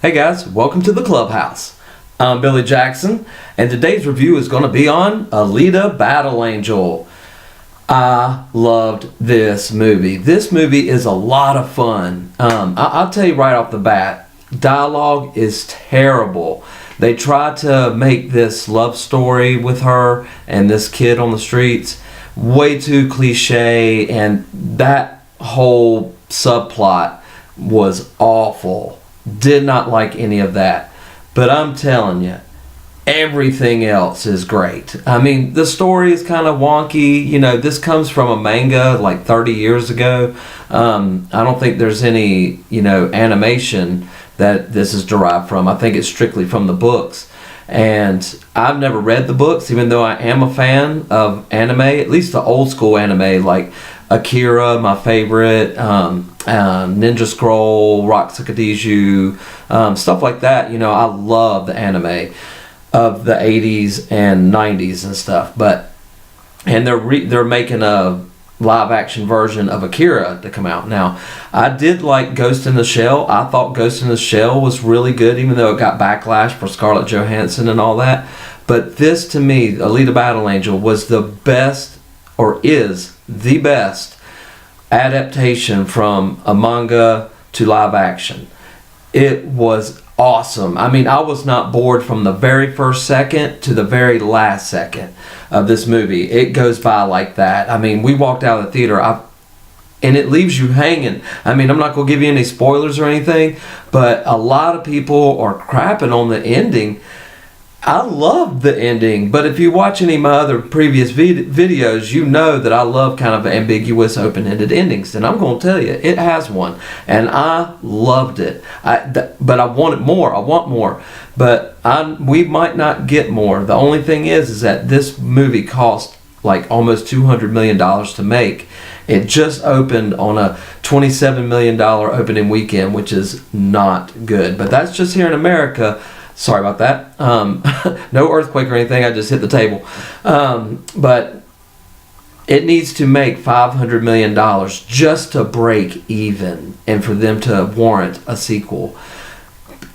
Hey guys, welcome to the Clubhouse. I'm Billy Jackson, and today's review is going to be on Alita Battle Angel. I loved this movie. This movie is a lot of fun. I'll tell you right off the bat, dialogue is terrible. They try to make this love story with her and this kid on the streets way too cliche, and that whole subplot was awful. Did not like any of that. But I'm telling you, everything else is great. I mean, the story is kind of wonky. You know, this comes from a manga like 30 years ago. I don't think there's any, animation that this is derived from. I think it's strictly from the books. And I've never read the books, even though I am a fan of anime, at least the old school anime, like Akira, my favorite, Ninja Scroll, Rock Sakadiju, stuff like that. I love the anime of the 80s and 90s and stuff. And they're making a live action version of Akira to come out. Now, I did like Ghost in the Shell. I thought Ghost in the Shell was really good, even though it got backlash for Scarlett Johansson and all that. But this, to me, Alita Battle Angel, was the best, or is the best, adaptation from a manga to live action. It was awesome. I mean, I was not bored from the very first second to the very last second of this movie. It goes by like that. I mean, we walked out of the theater, and it leaves you hanging. I mean, I'm not going to give you any spoilers or anything, but a lot of people are crapping on the ending. I love the ending, but if you watch any of my other previous videos, you know that I love kind of ambiguous, open-ended endings, and I'm going to tell you, it has one, and I loved it. But I wanted more. I want more, but we might not get more. The only thing is that this movie cost like almost $200 million to make. It just opened on a $27 million opening weekend, which is not good, but that's just here in America. Sorry about that. No earthquake or anything. I just hit the table. But it needs to make $500 million just to break even and for them to warrant a sequel.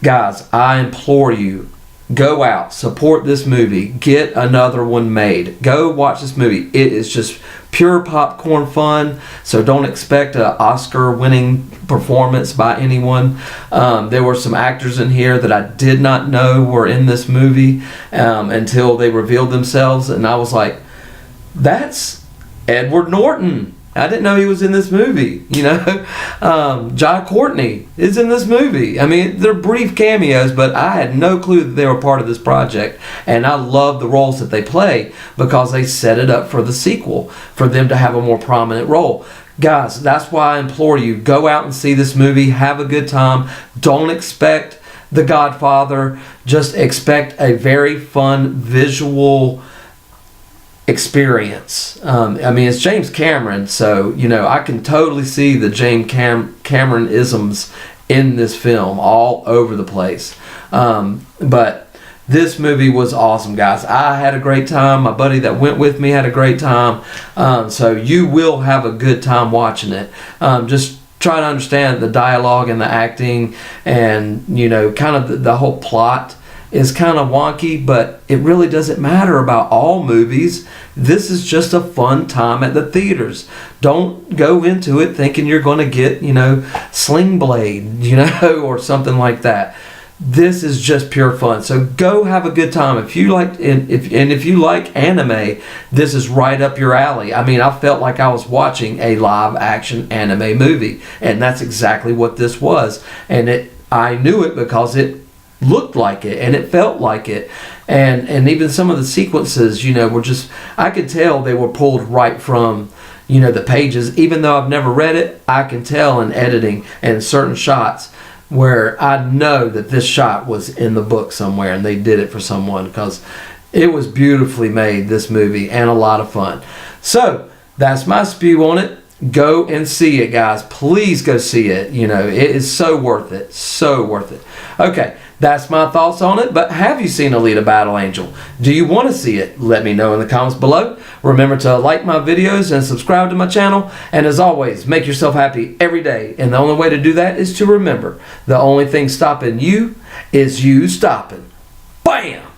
Guys, I implore you, go out, support this movie, get another one made. Go watch this movie. It is just pure popcorn fun, so don't expect an Oscar-winning performance by anyone. There were some actors in here that I did not know were in this movie until they revealed themselves, and I was like, that's Edward Norton. I didn't know he was in this movie, Jai Courtney is in this movie. I mean, they're brief cameos, but I had no clue that they were part of this project. And I love the roles that they play because they set it up for the sequel, for them to have a more prominent role. Guys, that's why I implore you, go out and see this movie, have a good time. Don't expect The Godfather, just expect a very fun visual experience. I mean, it's James Cameron, so I can totally see the James Cameron isms in this film all over the place. But this movie was awesome, guys. I had a great time. My buddy that went with me had a great time. So you will have a good time watching it. Just try to understand the dialogue and the acting, and kind of the whole plot is kind of wonky, but it really doesn't matter about all movies. This is just a fun time at the theaters. Don't go into it thinking you're going to get, Sling Blade, or something like that. This is just pure fun. So go have a good time. If you like if you like anime, this is right up your alley. I mean, I felt like I was watching a live action anime movie, and that's exactly what this was. And I knew it because it looked like it and it felt like it, and even some of the sequences were just, I could tell they were pulled right from the pages. Even though I've never read it, I can tell in editing and certain shots where I know that this shot was in the book somewhere and they did it for someone, because it was beautifully made, this movie, and a lot of fun. So that's my spew on it. Go and see it, guys. Please go see it. You know, it is so worth it. So worth it. Okay, that's my thoughts on it. But have you seen Alita Battle Angel? Do you want to see it? Let me know in the comments below. Remember to like my videos and subscribe to my channel. And as always, make yourself happy every day. And the only way to do that is to remember, the only thing stopping you is you stopping. Bam!